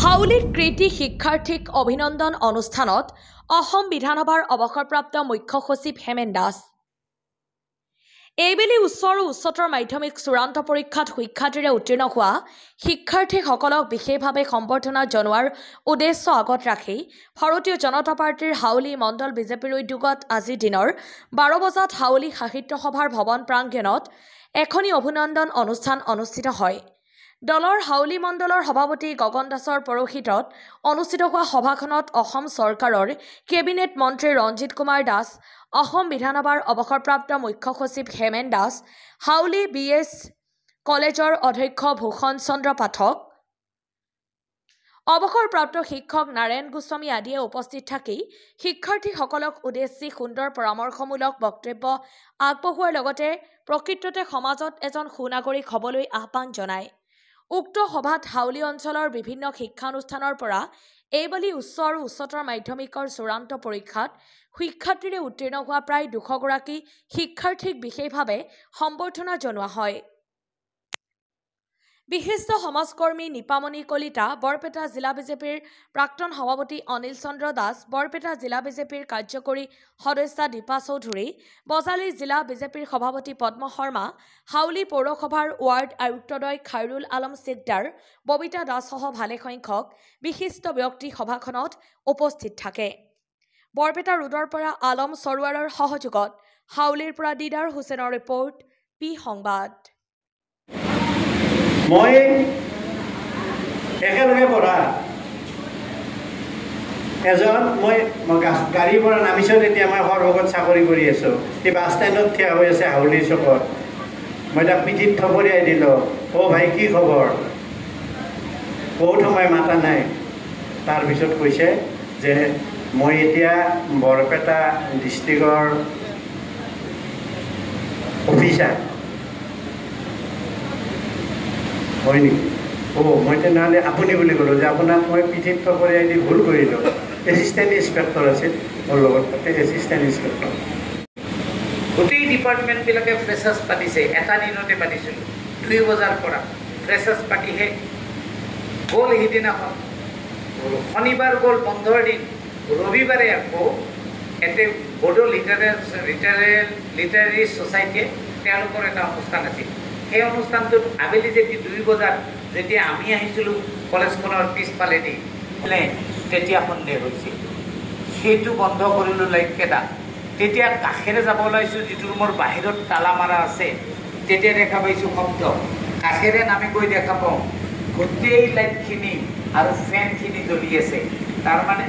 হাউলিত কৃতি শিক্ষাৰ্থীক অভিনন্দন অনুষ্ঠানত অসম বিধানসভাৰ অৱসৰপ্ৰাপ্ত মুখ্য সচিব হেমেন দাস। এইবেলি উচ্চ আৰু উচ্চতৰ মাধ্যমিক চূড়ান্ত পৰীক্ষাত সুখ্যাতিৰে উত্তীৰ্ণ হোৱা শিক্ষাৰ্থীসকলক বিশেষভাৱে সম্বৰ্ধনা জনোৱাৰ উদ্দেশ্য আগত ৰাখি ভাৰতীয় জনতা পাৰ্টিৰ হাউলি মণ্ডল বিজেপিৰ উদ্যোগত আজি দিনৰ 12 বজাত হাউলি সাহিত্য সভাৰ ভৱন প্ৰাংগণত এখনি অভিনন্দন অনুষ্ঠান অনুষ্ঠিত হয়। দলৰ হাউলি মণ্ডলৰ সভাপতি গগন দাসৰ পৌৰোহিত্যত অনুষ্ঠিত হোৱা সভাখনত অসম চৰকাৰৰ কেবিনেট মন্ত্ৰী ৰঞ্জিত কুমাৰ দাস, অসম বিধানসভাৰ অৱসৰপ্ৰাপ্ত মুখ্য সচিব হেমেন দাস, হাউলি BS কলেজৰ অধ্যক্ষ ভূষণ চন্দ্ৰ পাঠক, অৱসৰপ্ৰাপ্ত শিক্ষক নাৰায়ণ গোস্বামী আদিয়ে উপস্থিত থাকি শিক্ষাৰ্থীসকলক উদ্দেশ্যি সুন্দৰ পৰামৰ্শমূলক বক্তব্য আগবঢ়োৱাৰ লগতে প্ৰকৃততে সমাজত এজন সুনাগৰিক হ'বলৈ আহ্বান জনায়। উক্ত সভাত হাউলি অঞ্চলৰ বিভিন্ন শিক্ষানুষ্ঠানৰ পৰা এইবেলি উচ্চ আৰু উচ্চতৰ মাধ্যমিকৰ চূড়ান্ত পৰীক্ষাত সুখ্যাতিৰে উত্তীৰ্ণ হোৱা প্ৰায় 200 গৰাকী শিক্ষাৰ্থীক বিশেষভাৱে সম্বৰ্ধনা জনোৱা হয়। বিশিষ্ট সমাজকৰ্মী নিপামণি কলিতা, বৰপেটা জিলা বিজেপিৰ প্ৰাক্তন সভাপতি অনিল চন্দ্ৰ দাস, বৰপেটা জিলা বিজেপিৰ কাৰ্যকৰী সদস্যা দীপা চৌধুৰী, বজালী জিলা বিজেপিৰ সভাপতি পদ্ম শৰ্মা, হাউলি পৌৰসভাৰ ৱাৰ্ড আয়ুক্তদ্বয় খাইৰুল আলম চিকদাৰ, ববিতা দাসসহ ভালেসংখ্যক বিশিষ্ট ব্যক্তি সভাখনত উপস্থিত থাকে। বৰপেটা ৰোডৰ পৰা আলম চৰৱাৰৰ সহযোগত হাউলিৰ পৰা দিদাৰ হুছেইনৰ ৰিপৰ্ট, পি সংবাদ। মই একেলগে পঢ়া এজন মই গাড়ীৰ পৰা নামিছোঁ, তেতিয়া মই সৰভোগত চাকৰি কৰি আছোঁ। সেই বাছ ষ্টেণ্ডত থিয় হৈ আছে হাউলি চকত। মই তাক পিঠিত থপৰিয়াই দিলোঁ, অ' ভাই কি খবৰ? বহুত সময় মাতা নাই। তাৰপিছত কৈছে যে মই এতিয়া বৰপেটা ডিষ্ট্ৰিক্টৰ অফিচাৰ। হয় নেকি? মই তেনেহ'লে আপুনি বুলি ক'লোঁ যে আপোনাক মই পিঠিত থপৰিয়াই দি ভুল কৰিলোঁ। এছিষ্টেণ্ট ইন্সপেক্টৰ আছিল মোৰ লগত, তাতে এছিষ্টেণ্ট ইন্সপেক্টৰ। গোটেই ডিপাৰ্টমেণ্টবিলাকে ফ্ৰেছাৰ্ছ পাতিছে, এটা দিনতে পাতিছিলোঁ 2 বজাৰ পৰা ফ্ৰেছাৰ্ছ পাতিহে গ'ল। সিদিনাখন শনিবাৰ গ'ল, বন্ধৰ দিন। ৰবিবাৰে আকৌ এতে বড়ো লিটাৰেৰী ছ'চাইটিয়ে তেওঁলোকৰ এটা অনুষ্ঠান আছিল। সেই অনুষ্ঠানটোত আবেলি যেতিয়া 2 বজাত যেতিয়া আমি আহিছিলোঁ কলেজখনৰ পিছফালেদি, তেতিয়া সন্দেহ হৈছিল। সেইটো বন্ধ কৰিলোঁ লাইটকেইটা। তেতিয়া কাষেৰে যাব ওলাইছোঁ, যিটো ৰুমৰ বাহিৰত তালা মাৰা আছে, তেতিয়া দেখা পাইছোঁ শব্দ। কাষেৰে নামি গৈ দেখা পাওঁ গোটেই লাইটখিনি আৰু ফেনখিনি জ্বলি আছে। তাৰমানে